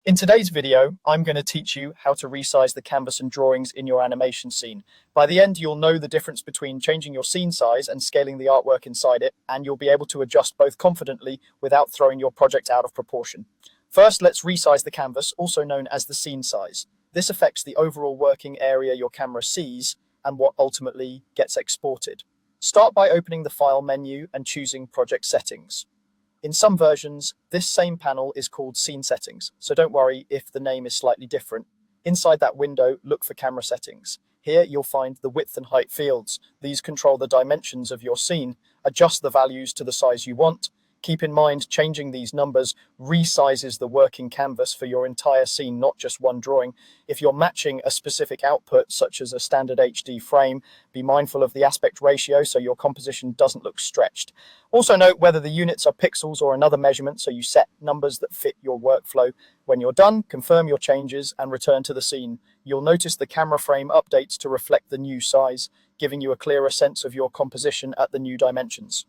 In today's video, I'm going to teach you how to resize the canvas and drawings in your animation scene. By the end, you'll know the difference between changing your scene size and scaling the artwork inside it, and you'll be able to adjust both confidently without throwing your project out of proportion. First, let's resize the canvas, also known as the scene size. This affects the overall working area your camera sees and what ultimately gets exported. Start by opening the File menu and choosing Project Settings. In some versions, this same panel is called Scene Settings, so don't worry if the name is slightly different. Inside that window, look for Camera Settings. Here you'll find the width and height fields. These control the dimensions of your scene. Adjust the values to the size you want. Keep in mind, changing these numbers resizes the working canvas for your entire scene, not just one drawing. If you're matching a specific output, such as a standard HD frame, be mindful of the aspect ratio so your composition doesn't look stretched. Also note whether the units are pixels or another measurement, so you set numbers that fit your workflow. When you're done, confirm your changes and return to the scene. You'll notice the camera frame updates to reflect the new size, giving you a clearer sense of your composition at the new dimensions.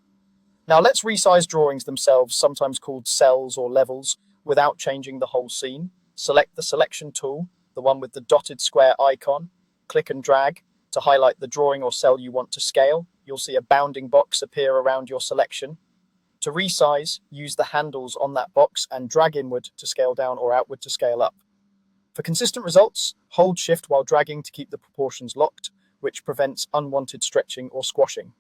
Now let's resize drawings themselves, sometimes called cels or levels, without changing the whole scene. Select the selection tool, the one with the dotted square icon. Click and drag to highlight the drawing or cell you want to scale. You'll see a bounding box appear around your selection. To resize, use the handles on that box and drag inward to scale down or outward to scale up. For consistent results, hold Shift while dragging to keep the proportions locked, which prevents unwanted stretching or squashing.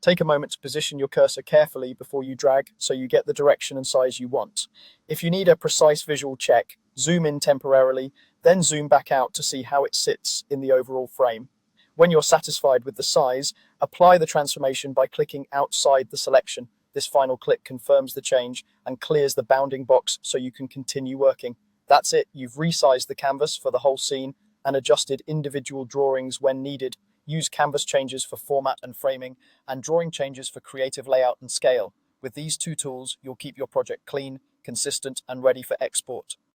Take a moment to position your cursor carefully before you drag so you get the direction and size you want. If you need a precise visual check, zoom in temporarily, then zoom back out to see how it sits in the overall frame. When you're satisfied with the size, apply the transformation by clicking outside the selection. This final click confirms the change and clears the bounding box so you can continue working. That's it, you've resized the canvas for the whole scene and adjusted individual drawings when needed. Use canvas changes for format and framing, and drawing changes for creative layout and scale. With these two tools, you'll keep your project clean, consistent, and ready for export.